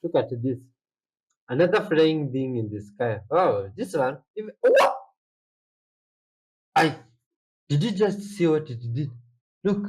Look at this. Another flying thing in the sky. Oh, this one. What? I did you just see what it did? Look,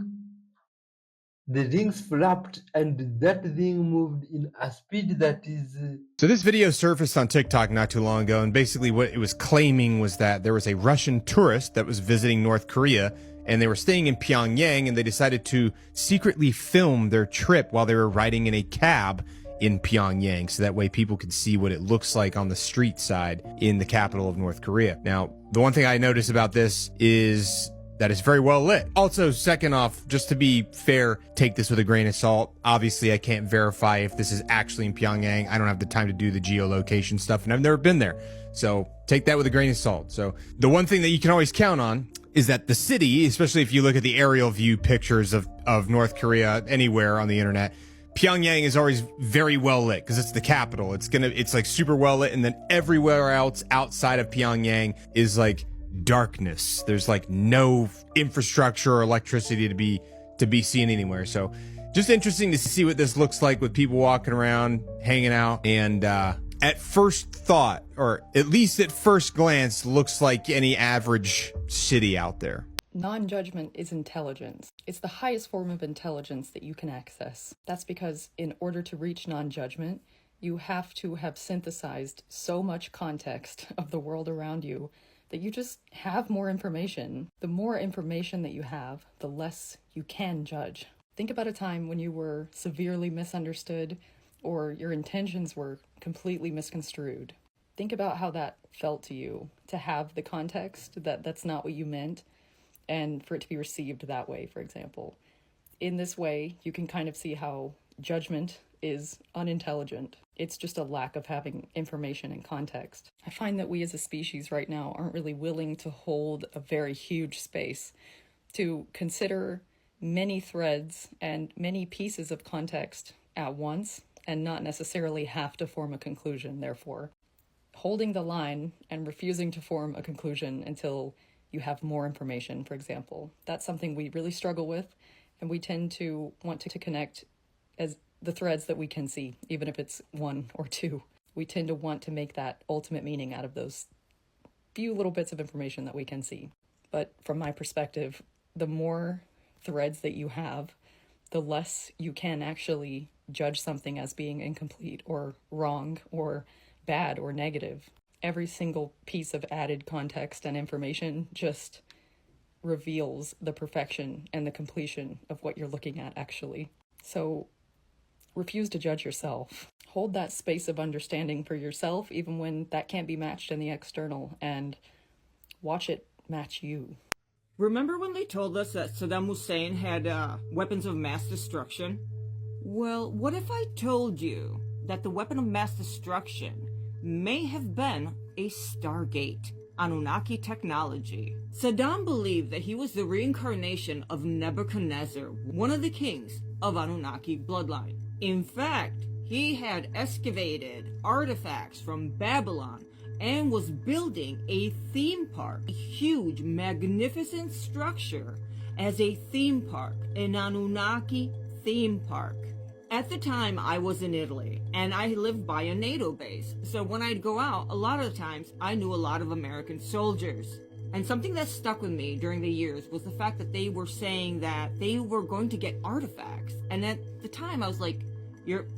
the rings flapped and that thing moved in a speed that is. So this video surfaced on TikTok not too long ago, and basically what it was claiming was that there was a Russian tourist that was visiting North Korea, and they were staying in Pyongyang, and they decided to secretly film their trip while they were riding in a cab in Pyongyang, so that way people could see what it looks like on the street side in the capital of North Korea. Now, the one thing I noticed about this is that it's very well lit. Also, second off, just to be fair, take this with a grain of salt. Obviously, I can't verify if this is actually in Pyongyang. I don't have the time to do the geolocation stuff, and I've never been there. So take that with a grain of salt. So the one thing that you can always count on is that the city, especially if you look at the aerial view pictures of North Korea anywhere on the internet, Pyongyang is always very well lit because it's the capital. It's like super well lit, and then everywhere else outside of Pyongyang is like darkness. There's like no infrastructure or electricity to be seen anywhere. So just interesting to see what this looks like with people walking around, hanging out, and at first thought, or at least at first glance, looks like any average city out there. Non-judgment is intelligence. It's the highest form of intelligence that you can access. That's because in order to reach non-judgment, you have to have synthesized so much context of the world around you that you just have more information. The more information that you have, the less you can judge. Think about a time when you were severely misunderstood or your intentions were completely misconstrued. Think about how that felt to you, to have the context that that's not what you meant, and for it to be received that way, for example. In this way, you can kind of see how judgment is unintelligent. It's just a lack of having information and context. I find that we as a species right now aren't really willing to hold a very huge space to consider many threads and many pieces of context at once and not necessarily have to form a conclusion, therefore. Holding the line and refusing to form a conclusion until you have more information, for example. That's something we really struggle with, and we tend to want to connect as the threads that we can see, even if it's one or two. We tend to want to make that ultimate meaning out of those few little bits of information that we can see. But from my perspective, the more threads that you have, the less you can actually judge something as being incomplete or wrong or bad or negative. Every single piece of added context and information just reveals the perfection and the completion of what you're looking at, actually. So refuse to judge yourself. Hold that space of understanding for yourself, even when that can't be matched in the external, and watch it match you. Remember when they told us that Saddam Hussein had weapons of mass destruction? Well, what if I told you that the weapon of mass destruction may have been a Stargate, Anunnaki technology? Saddam believed that he was the reincarnation of Nebuchadnezzar, one of the kings of Anunnaki bloodline. In fact, he had excavated artifacts from Babylon and was building a theme park, a huge, magnificent structure as a theme park, an Anunnaki theme park. At the time, I was in Italy, and I lived by a NATO base, so when I'd go out, a lot of the times, I knew a lot of American soldiers. And something that stuck with me during the years was the fact that they were saying that they were going to get artifacts. And at the time, I was like,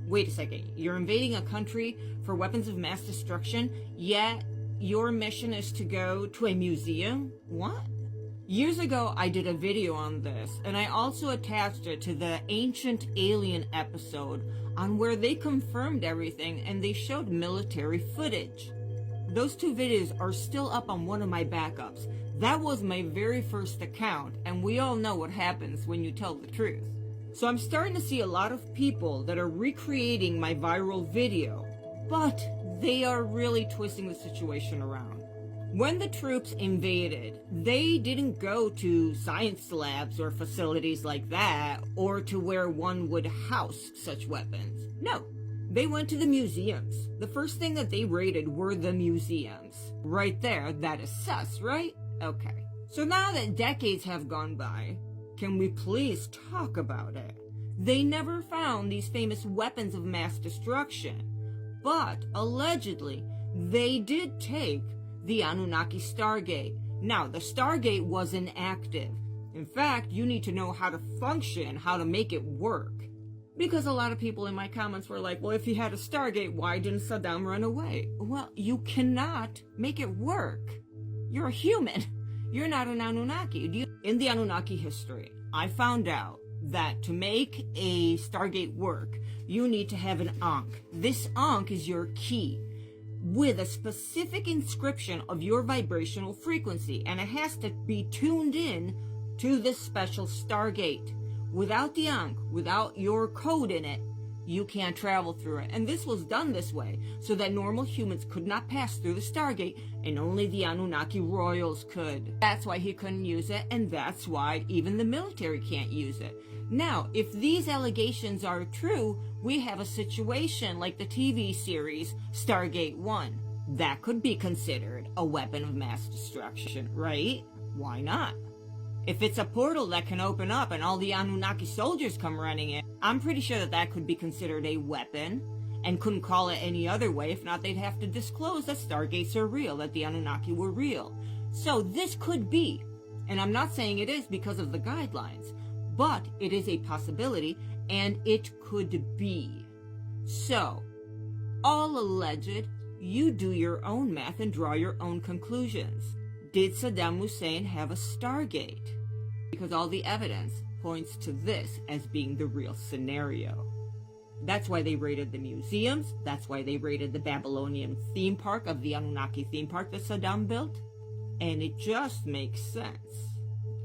wait a second, you're invading a country for weapons of mass destruction, yet your mission is to go to a museum? What? Years ago, I did a video on this, and I also attached it to the Ancient Alien episode on where they confirmed everything and they showed military footage. Those two videos are still up on one of my backups. That was my very first account, and we all know what happens when you tell the truth. So I'm starting to see a lot of people that are recreating my viral video, but they are really twisting the situation around. When the troops invaded, they didn't go to science labs or facilities like that, or to where one would house such weapons. No, they went to the museums. The first thing that they raided were the museums. Right there, that is sus, right? Okay. So now that decades have gone by, can we please talk about it? They never found these famous weapons of mass destruction, but allegedly they did take the Anunnaki Stargate. Now, the Stargate was inactive. In fact, you need to know how to function, how to make it work. Because a lot of people in my comments were like, well, if he had a Stargate, why didn't Saddam run away? Well, you cannot make it work. You're a human. You're not an Anunnaki. In the Anunnaki history, I found out that to make a Stargate work, you need to have an Ankh. This Ankh is your key with a specific inscription of your vibrational frequency, and it has to be tuned in to this special Stargate. Without the Ankh, without your code in it, you can't travel through it. And this was done this way so that normal humans could not pass through the Stargate, and only the Anunnaki royals could. That's why he couldn't use it, and that's why even the military can't use it. Now, if these allegations are true, we have a situation like the TV series Stargate 1. That could be considered a weapon of mass destruction, right? Why not? If it's a portal that can open up and all the Anunnaki soldiers come running in, I'm pretty sure that that could be considered a weapon and couldn't call it any other way. If not, they'd have to disclose that Stargates are real, that the Anunnaki were real. So this could be, and I'm not saying it is because of the guidelines, but it is a possibility and it could be. So, all alleged, you do your own math and draw your own conclusions. Did Saddam Hussein have a Stargate? Because all the evidence points to this as being the real scenario. That's why they raided the museums. That's why they raided the Babylonian theme park of the Anunnaki theme park that Saddam built. And it just makes sense.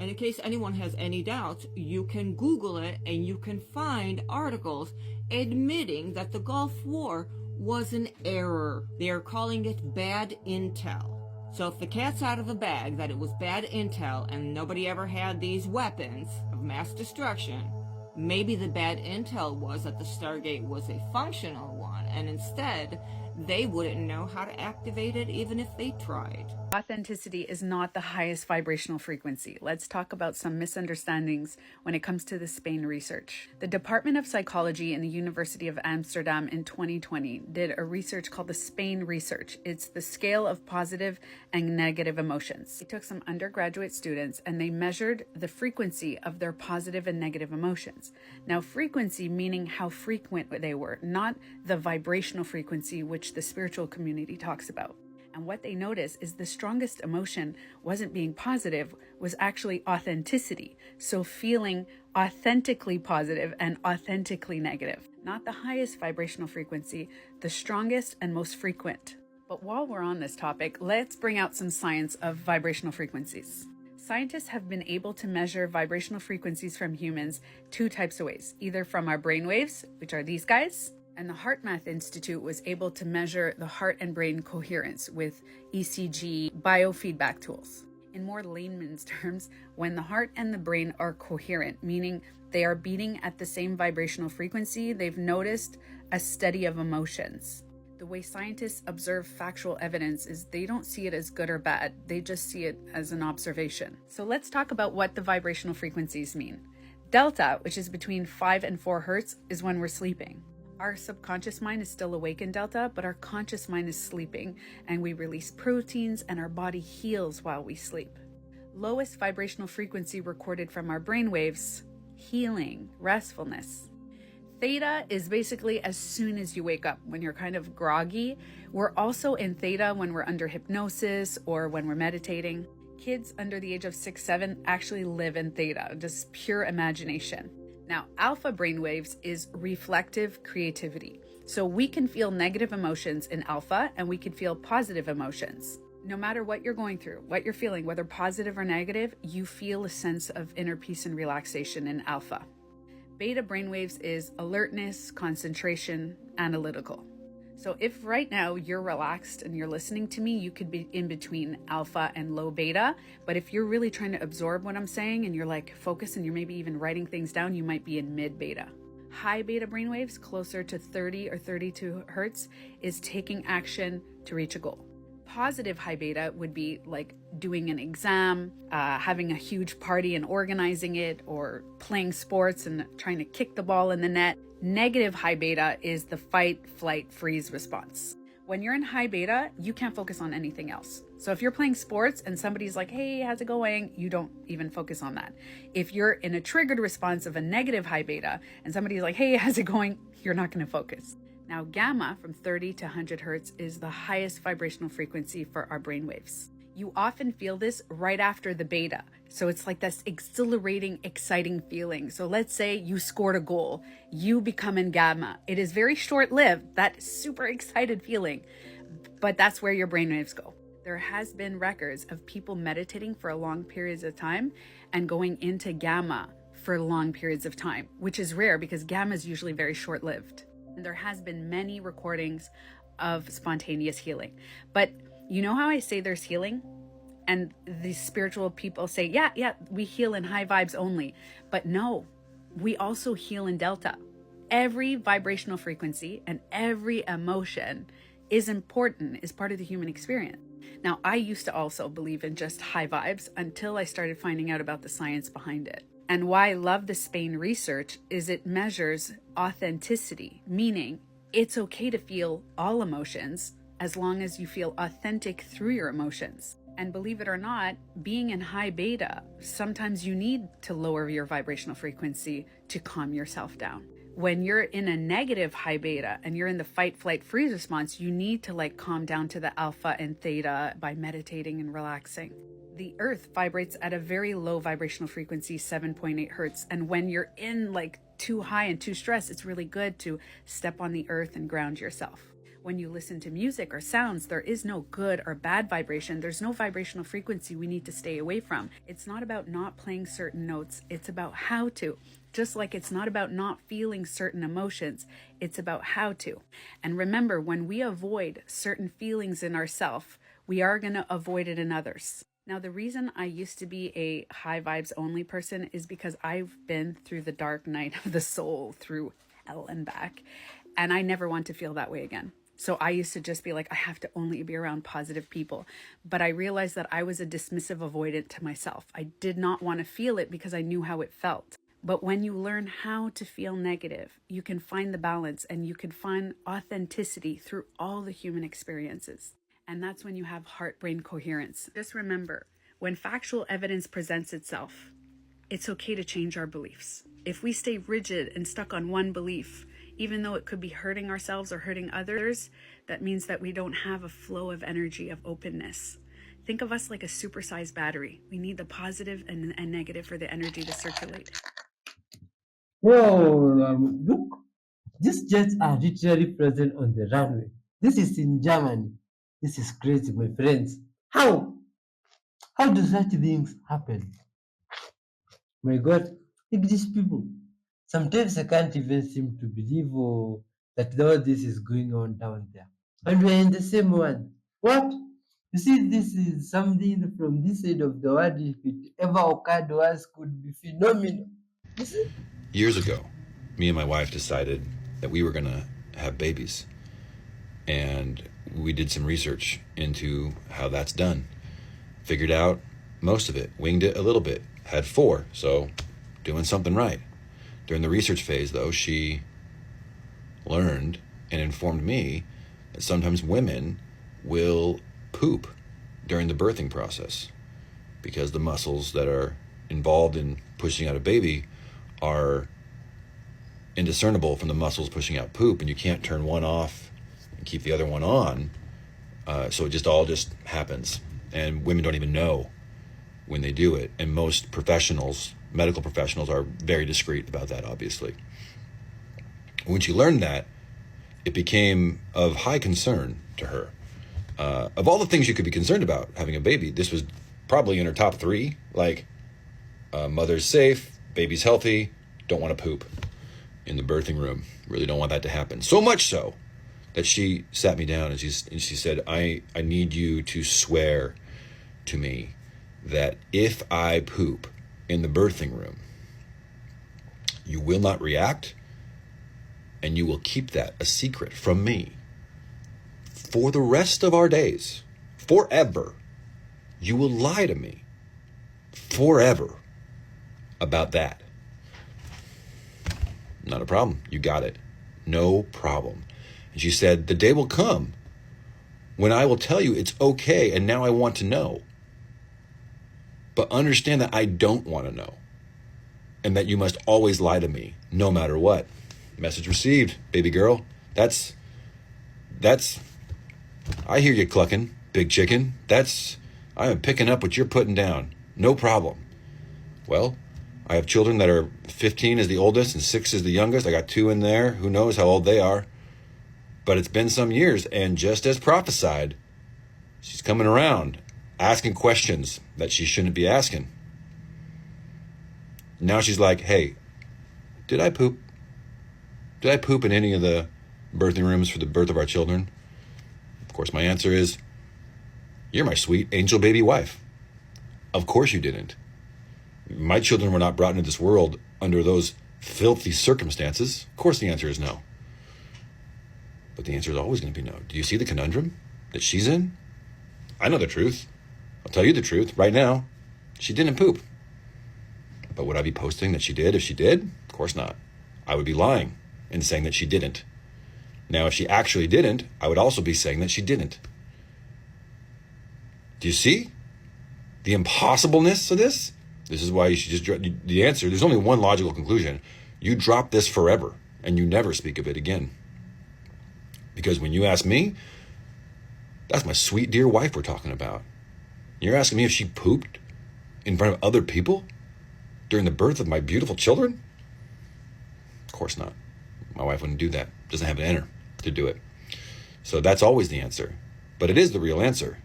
And in case anyone has any doubts, you can Google it and you can find articles admitting that the Gulf War was an error. They are calling it bad intel. So if the cat's out of the bag that it was bad intel and nobody ever had these weapons of mass destruction, maybe the bad intel was that the Stargate was a functional one, and instead they wouldn't know how to activate it even if they tried. Authenticity is not the highest vibrational frequency. Let's talk about some misunderstandings when it comes to the Spain research. The Department of Psychology in the University of Amsterdam in 2020 did a research called the Spain research. It's the scale of positive and negative emotions. They took some undergraduate students and they measured the frequency of their positive and negative emotions. Now, frequency meaning how frequent they were, not the vibrational frequency which the spiritual community talks about. And what they noticed is the strongest emotion wasn't being positive, was actually authenticity. So feeling authentically positive and authentically negative. Not the highest vibrational frequency, the strongest and most frequent. But while we're on this topic, let's bring out some science of vibrational frequencies. Scientists have been able to measure vibrational frequencies from humans two types of ways. Either from our brainwaves, which are these guys, and the HeartMath Institute was able to measure the heart and brain coherence with ECG biofeedback tools. In more layman's terms, when the heart and the brain are coherent, meaning they are beating at the same vibrational frequency, they've noticed a study of emotions. The way scientists observe factual evidence is they don't see it as good or bad, they just see it as an observation. So let's talk about what the vibrational frequencies mean. Delta, which is between 5 and 4 hertz, is when we're sleeping. Our subconscious mind is still awake in Delta, but our conscious mind is sleeping, and we release proteins and our body heals while we sleep. Lowest vibrational frequency recorded from our brain waves, healing, restfulness. Theta is basically as soon as you wake up, when you're kind of groggy. We're also in theta when we're under hypnosis or when we're meditating. Kids under the age of 6-7 actually live in theta, just pure imagination. Now, alpha brainwaves is reflective creativity. So we can feel negative emotions in alpha and we can feel positive emotions. No matter what you're going through, what you're feeling, whether positive or negative, you feel a sense of inner peace and relaxation in alpha. Beta brainwaves is alertness, concentration, analytical. So if right now you're relaxed and you're listening to me, you could be in between alpha and low beta. But if you're really trying to absorb what I'm saying and you're like focused and you're maybe even writing things down, you might be in mid beta. High beta brainwaves, closer to 30 or 32 hertz, is taking action to reach a goal. Positive high beta would be like doing an exam, having a huge party and organizing it, or playing sports and trying to kick the ball in the net. Negative high beta is the fight, flight, freeze response. When you're in high beta, you can't focus on anything else. So if you're playing sports and somebody's like, hey, how's it going? You don't even focus on that. If you're in a triggered response of a negative high beta and somebody's like, hey, how's it going? You're not going to focus. Now, gamma from 30 to 100 hertz is the highest vibrational frequency for our brainwaves. You often feel this right after the beta. So it's like this exhilarating, exciting feeling. So let's say you scored a goal, you become in gamma. It is very short-lived, that super excited feeling, but that's where your brainwaves go. There has been records of people meditating for long periods of time and going into gamma for long periods of time, which is rare because gamma is usually very short-lived. And there has been many recordings of spontaneous healing. But you know how I say there's healing? And these spiritual people say, yeah, we heal in high vibes only. But no, we also heal in delta. Every vibrational frequency and every emotion is important, is part of the human experience. Now, I used to also believe in just high vibes until I started finding out about the science behind it. And why I love the Spain research is it measures authenticity, meaning it's okay to feel all emotions as long as you feel authentic through your emotions. And believe it or not, being in high beta, sometimes you need to lower your vibrational frequency to calm yourself down. When you're in a negative high beta and you're in the fight, flight, freeze response, you need to like calm down to the alpha and theta by meditating and relaxing. The earth vibrates at a very low vibrational frequency, 7.8 hertz. And when you're in like too high and too stressed, it's really good to step on the earth and ground yourself. When you listen to music or sounds, there is no good or bad vibration. There's no vibrational frequency we need to stay away from. It's not about not playing certain notes. It's about how to. Just like it's not about not feeling certain emotions, it's about how to. And remember, when we avoid certain feelings in ourselves, we are going to avoid it in others. Now, the reason I used to be a high vibes only person is because I've been through the dark night of the soul, through hell and back, and I never want to feel that way again. So I used to just be like, I have to only be around positive people. But I realized that I was a dismissive avoidant to myself. I did not want to feel it because I knew how it felt. But when you learn how to feel negative, you can find the balance and you can find authenticity through all the human experiences. And that's when you have heart-brain coherence. Just remember, when factual evidence presents itself, it's okay to change our beliefs. If we stay rigid and stuck on one belief, even though it could be hurting ourselves or hurting others, that means that we don't have a flow of energy, of openness. Think of us like a supersized battery. We need the positive and negative for the energy to circulate. Whoa, look, these jets are literally present on the runway. This is in Germany. This is crazy, my friends. How? How do such things happen? My God, look these people. Sometimes I can't even seem to believe that all this is going on down there. And we're in the same one. What? You see, this is something from this side of the world. If it ever occurred to us, could be phenomenal. You see? Years ago, me and my wife decided that we were going to have babies. And we did some research into how that's done. Figured out most of it, winged it a little bit, had 4, so doing something right. During the research phase, though, she learned and informed me that sometimes women will poop during the birthing process because the muscles that are involved in pushing out a baby are indiscernible from the muscles pushing out poop, and you can't turn one off and keep the other one on. So it all just happens, and women don't even know when they do it. And most professionals, medical professionals, are very discreet about that, obviously. When she learned that, it became of high concern to her. Of all the things you could be concerned about having a baby, this was probably in her top 3. Like, mother's safe, baby's healthy, don't want to poop in the birthing room. Really don't want that to happen. So much so that she sat me down and she said, I need you to swear to me that if I poop in the birthing room, you will not react, and you will keep that a secret from me for the rest of our days, forever, you will lie to me forever about that. Not a problem. You got it. No problem. And she said, the day will come when I will tell you it's okay and now I want to know. But understand that I don't want to know. And that you must always lie to me, no matter what. Message received, baby girl. That's, I hear you clucking, big chicken. I am picking up what you're putting down. No problem. Well, I have children that are 15 is the oldest and 6 is the youngest. I got 2 in there. Who knows how old they are? But it's been some years, and just as prophesied, she's coming around, asking questions that she shouldn't be asking. Now she's like, hey, did I poop? Did I poop in any of the birthing rooms for the birth of our children? Of course, my answer is, you're my sweet angel baby wife. Of course you didn't. My children were not brought into this world under those filthy circumstances. Of course the answer is no. But the answer is always going to be no. Do you see the conundrum that she's in? I know the truth. I'll tell you the truth right now. She didn't poop. But would I be posting that she did if she did? Of course not. I would be lying and saying that she didn't. Now, if she actually didn't, I would also be saying that she didn't. Do you see the impossibleness of this? This is why you should just, the answer, there's only one logical conclusion. You drop this forever and you never speak of it again. Because when you ask me, that's my sweet dear wife we're talking about. You're asking me if she pooped in front of other people during the birth of my beautiful children? Of course not. My wife wouldn't do that. Doesn't have it in her to do it. So that's always the answer. But it is the real answer.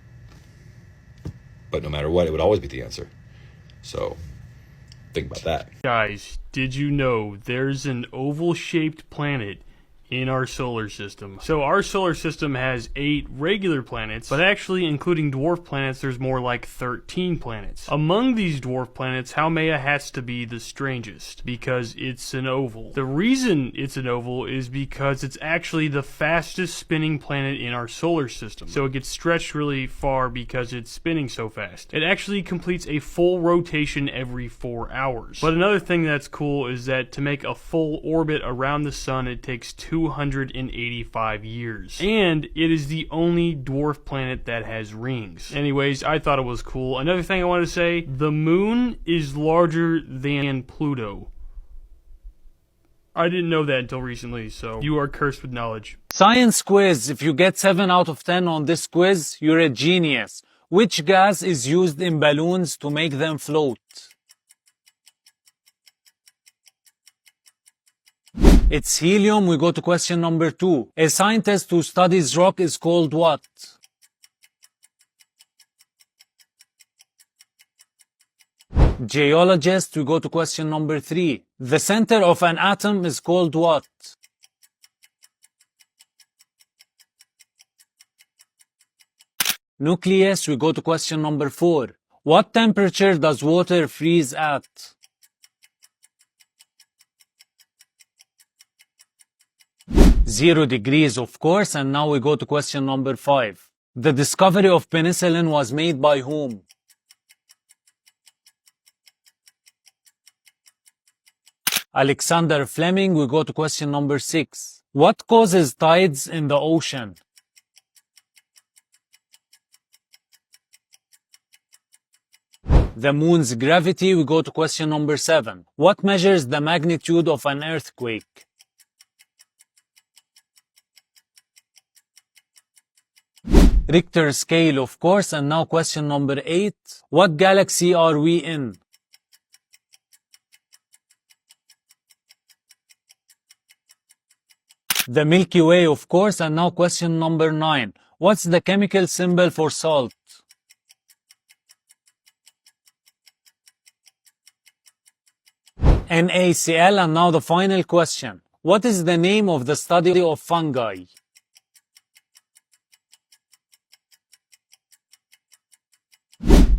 But no matter what, it would always be the answer. So think about that. Guys, did you know there's an oval-shaped planet in our solar system? So our solar system has 8 regular planets, but actually including dwarf planets, there's more like 13 planets. Among these dwarf planets, Haumea has to be the strangest because it's an oval. The reason it's an oval is because it's actually the fastest spinning planet in our solar system. So it gets stretched really far because it's spinning so fast. It actually completes a full rotation every 4 hours. But another thing that's cool is that to make a full orbit around the sun, it takes 285 years. And it is the only dwarf planet that has rings. Anyways, I thought it was cool. Another thing I want to say, the moon is larger than Pluto. I didn't know that until recently, so you are cursed with knowledge. Science quiz. If you get 7 out of 10 on this quiz, you're a genius. Which gas is used in balloons to make them float? It's helium. We go to question number 2. A scientist who studies rock is called what? Geologist. We go to question number 3. The center of an atom is called what? Nucleus. We go to question number 4. What temperature does water freeze at? 0 degrees, of course. And now we go to question number 5. The discovery of penicillin was made by whom? Alexander Fleming. We go to question number 6. What causes tides in the ocean? The moon's gravity. We go to question number 7. What measures the magnitude of an earthquake? Richter scale, of course. And now question number 8. What galaxy are we in? The Milky Way, of course. And now question number 9. What's the chemical symbol for salt? NaCl. And now the final question. What is the name of the study of fungi?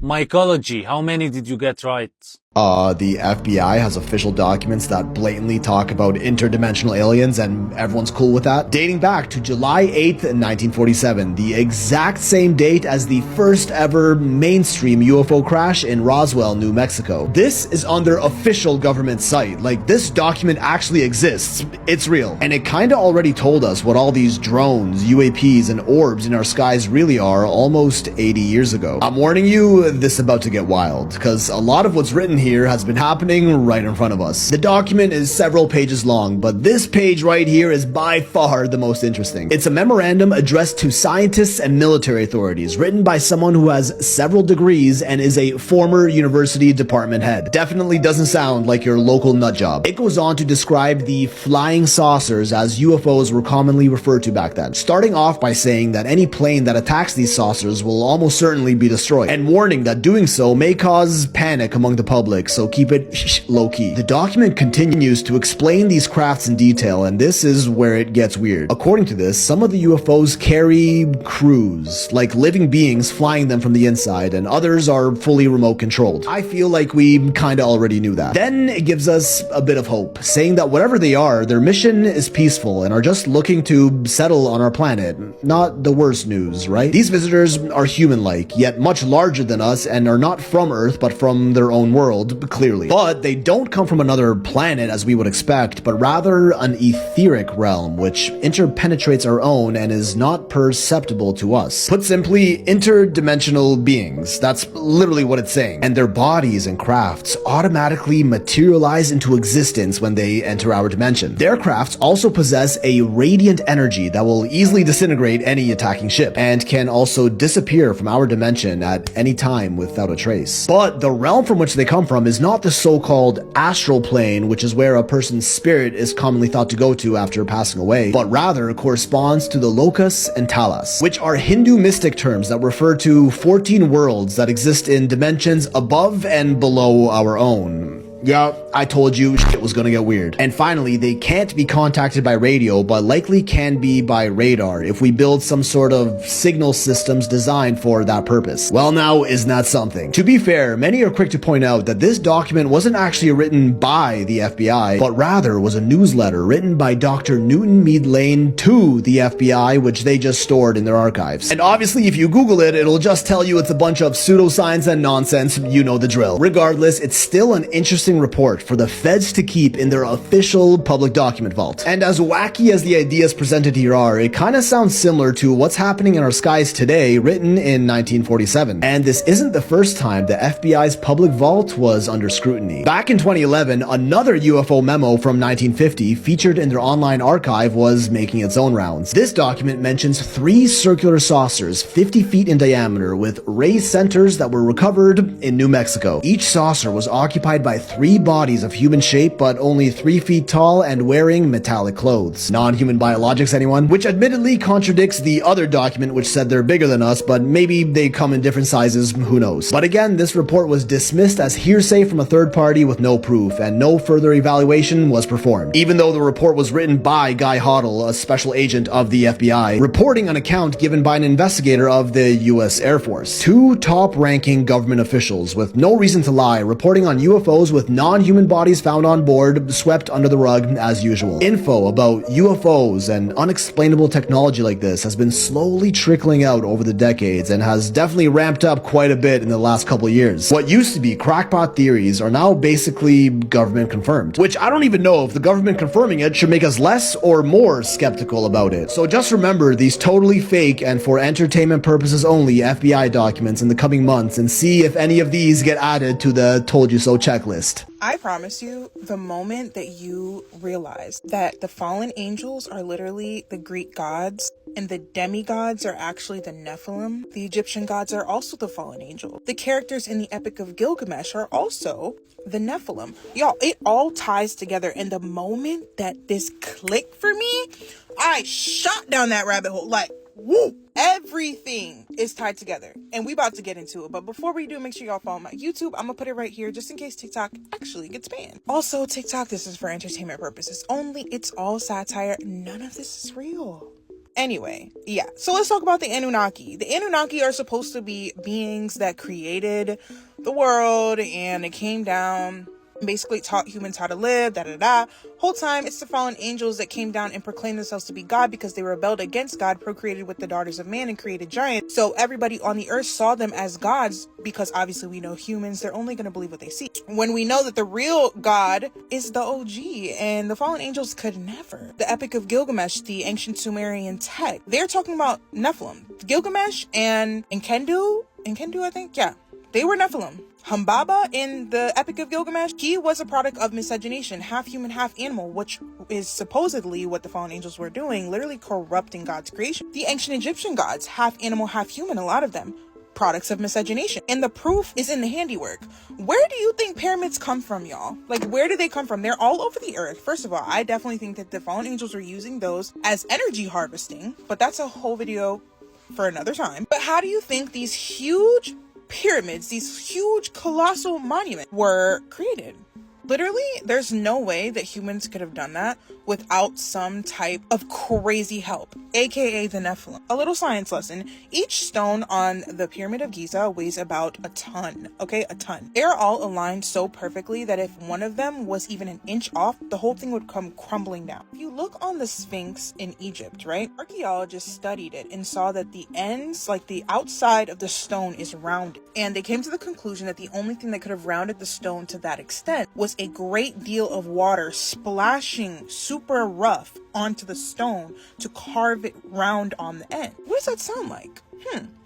Mythology. How many did you get right? The FBI has official documents that blatantly talk about interdimensional aliens and everyone's cool with that. Dating back to July 8th, 1947, the exact same date as the first ever mainstream UFO crash in Roswell, New Mexico. This is on their official government site. Like, this document actually exists. It's real. And it kinda already told us what all these drones, UAPs, and orbs in our skies really are almost 80 years ago. I'm warning you, this is about to get wild, because a lot of what's written here has been happening right in front of us. The document is several pages long, but this page right here is by far the most interesting. It's a memorandum addressed to scientists and military authorities, written by someone who has several degrees and is a former university department head. Definitely doesn't sound like your local nutjob. It goes on to describe the flying saucers, as UFOs were commonly referred to back then, starting off by saying that any plane that attacks these saucers will almost certainly be destroyed, and warning that doing so may cause panic among the public, so keep it low-key. The document continues to explain these crafts in detail, and this is where it gets weird. According to this, some of the UFOs carry crews, like living beings flying them from the inside, and others are fully remote controlled. I feel like we kinda already knew that. Then it gives us a bit of hope, saying that whatever they are, their mission is peaceful and are just looking to settle on our planet. Not the worst news, right? These visitors are human-like, yet much larger than us, and are not from Earth, but from their own world, clearly. But they don't come from another planet as we would expect, but rather an etheric realm, which interpenetrates our own and is not perceptible to us. Put simply, interdimensional beings. That's literally what it's saying. And their bodies and crafts automatically materialize into existence when they enter our dimension. Their crafts also possess a radiant energy that will easily disintegrate any attacking ship, and can also disappear from our dimension at any time without a trace. But the realm from which they come from is not the so-called astral plane, which is where a person's spirit is commonly thought to go to after passing away, but rather corresponds to the locus and talas, which are Hindu mystic terms that refer to 14 worlds that exist in dimensions above and below our own. Yeah, I told you shit was gonna get weird. And finally, they can't be contacted by radio, but likely can be by radar if we build some sort of signal systems designed for that purpose. Well, now, isn't that something? To be fair, many are quick to point out that this document wasn't actually written by the FBI, but rather was a newsletter written by Dr. Newton Mead Lane to the FBI, which they just stored in their archives. And obviously, if you Google it, it'll just tell you it's a bunch of pseudoscience and nonsense, you know the drill. Regardless, it's still an interesting report for the feds to keep in their official public document vault. And as wacky as the ideas presented here are, it kind of sounds similar to what's happening in our skies today, written in 1947. And this isn't the first time the FBI's public vault was under scrutiny. Back in 2011, another UFO memo from 1950 featured in their online archive was making its own rounds. This document mentions 3 circular saucers 50 feet in diameter with raised centers that were recovered in New Mexico. Each saucer was occupied by 3 bodies of human shape, but only 3 feet tall and wearing metallic clothes. Non-human biologics, anyone? Which admittedly contradicts the other document which said they're bigger than us, but maybe they come in different sizes, who knows. But again, this report was dismissed as hearsay from a third party with no proof, and no further evaluation was performed. Even though the report was written by Guy Hoddle, a special agent of the FBI, reporting an account given by an investigator of the US Air Force. 2 top-ranking government officials, with no reason to lie, reporting on UFOs with non-human bodies found on board, swept under the rug as usual. Info about UFOs and unexplainable technology like this has been slowly trickling out over the decades and has definitely ramped up quite a bit in the last couple of years. What used to be crackpot theories are now basically government confirmed, which I don't even know if the government confirming it should make us less or more skeptical about it. So just remember these totally fake and for entertainment purposes only FBI documents in the coming months, and see if any of these get added to the told you so checklist. I promise you, the moment that you realize that the fallen angels are literally the Greek gods and the demigods are actually the Nephilim, the Egyptian gods are also the fallen angel. The characters in the Epic of Gilgamesh are also the Nephilim. Y'all, it all ties together. And the moment that this clicked for me, I shot down that rabbit hole. Like, woo! Everything is tied together, and we about to get into it. But before we do, make sure y'all follow my YouTube. I'm gonna put it right here just in case TikTok actually gets banned. Also, TikTok, this is for entertainment purposes only. It's all satire. None of this is real. Anyway, yeah, so let's talk about the Anunnaki. The Anunnaki are supposed to be beings that created the world, and it came down, basically taught humans how to live, Whole time, it's the fallen angels that came down and proclaimed themselves to be God because they rebelled against God, procreated with the daughters of man, and created giants. So everybody on the earth saw them as gods because obviously we know humans, they're only going to believe what they see. When we know that the real God is the OG, and the fallen angels could never. The Epic of Gilgamesh, the ancient Sumerian text, they're talking about Nephilim. Gilgamesh and Enkidu, I think, yeah. They were Nephilim. Humbaba in the Epic of Gilgamesh, he was a product of miscegenation, half human, half animal, which is supposedly what the fallen angels were doing, literally corrupting God's creation. The ancient Egyptian gods, half animal, half human, a lot of them, products of miscegenation. And the proof is in the handiwork. Where do you think pyramids come from, y'all? Like, where do they come from? They're all over the earth. First of all, I definitely think that the fallen angels were using those as energy harvesting, but that's a whole video for another time. But how do you think these huge pyramids, these huge colossal monuments were created? Literally, there's no way that humans could have done that without some type of crazy help, aka the Nephilim. A little science lesson. Each stone on the Pyramid of Giza weighs about a ton, okay? A ton. They're all aligned so perfectly that if one of them was even an inch off, the whole thing would come crumbling down. If you look on the Sphinx in Egypt, right? Archaeologists studied it and saw that the ends, like the outside of the stone, is rounded. And they came to the conclusion that the only thing that could have rounded the stone to that extent was a great deal of water splashing super rough onto the stone to carve it round on the end. What does that sound like?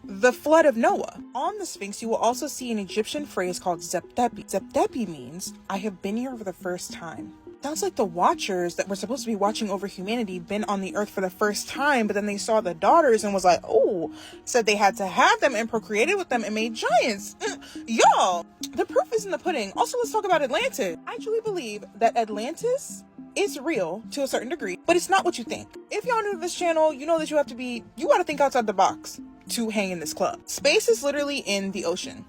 The flood of Noah. On the Sphinx, you will also see an Egyptian phrase called Zeptepi. Zeptepi means, I have been here for the first time. Sounds like the watchers that were supposed to be watching over humanity been on the earth for the first time, but then they saw the daughters and was like, oh, said they had to have them and procreated with them and made giants. Y'all, the proof is in the pudding. Also, let's talk about Atlantis. I truly believe that Atlantis is real to a certain degree, but it's not what you think. If y'all new to this channel, you know that you gotta think outside the box to hang in this club. Space is literally in the ocean.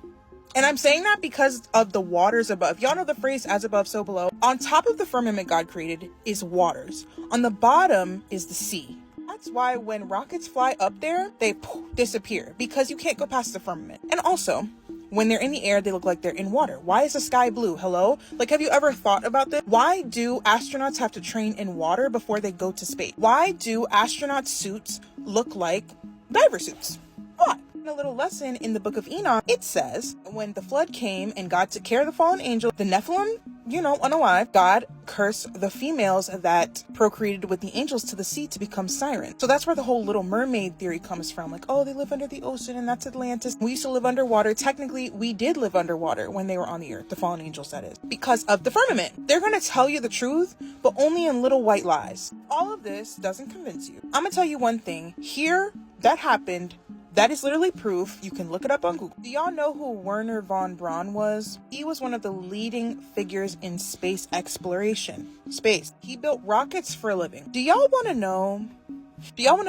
And I'm saying that because of the waters above. Y'all know the phrase, as above, so below. On top of the firmament God created is waters. On the bottom is the sea. That's why when rockets fly up there, they disappear, because you can't go past the firmament. And also, when they're in the air, they look like they're in water. Why is the sky blue? Hello? Like, have you ever thought about this? Why do astronauts have to train in water before they go to space? Why do astronaut suits look like diver suits? Why? A little lesson in the book of Enoch, it says, when the flood came and God took care of the fallen angel, the Nephilim, unalive, God cursed the females that procreated with the angels to the sea to become sirens. So that's where the whole Little Mermaid theory comes from. Like, oh, they live under the ocean and that's Atlantis. We used to live underwater. Technically, we did live underwater when they were on the earth, the fallen angels, that is, because of the firmament. They're going to tell you the truth, but only in little white lies. All of this doesn't convince you. I'm going to tell you one thing. Here, that happened. That is literally proof. You can look it up on Google. Do y'all know who Werner von Braun was? He was one of the leading figures in space exploration. Space. He built rockets for a living. Do y'all want to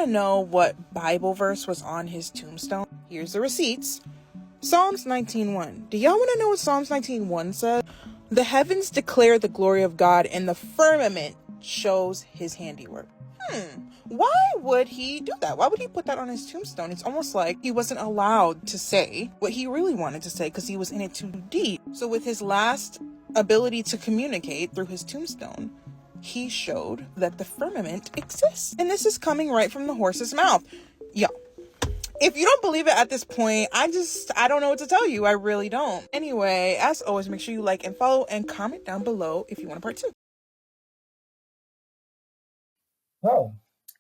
know what Bible verse was on his tombstone? Here's the receipts. Psalms 19:1. Do y'all want to know what Psalms 19:1 says? The heavens declare the glory of God, and the firmament shows his handiwork. Why would he do that? Why would he put that on his tombstone? It's almost like he wasn't allowed to say what he really wanted to say because he was in it too deep. So with his last ability to communicate through his tombstone, he showed that the firmament exists. And this is coming right from the horse's mouth. Yo, if you don't believe it at this point, I don't know what to tell you. I really don't. Anyway, as always, make sure you like and follow and comment down below if you want a part 2. Wow,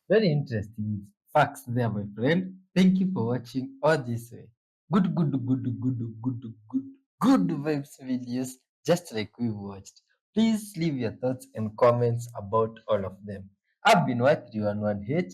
very interesting facts there, my friend. Thank you for watching all this way. Good vibes videos, just like we watched. Please leave your thoughts and comments about all of them. I've been White 311H.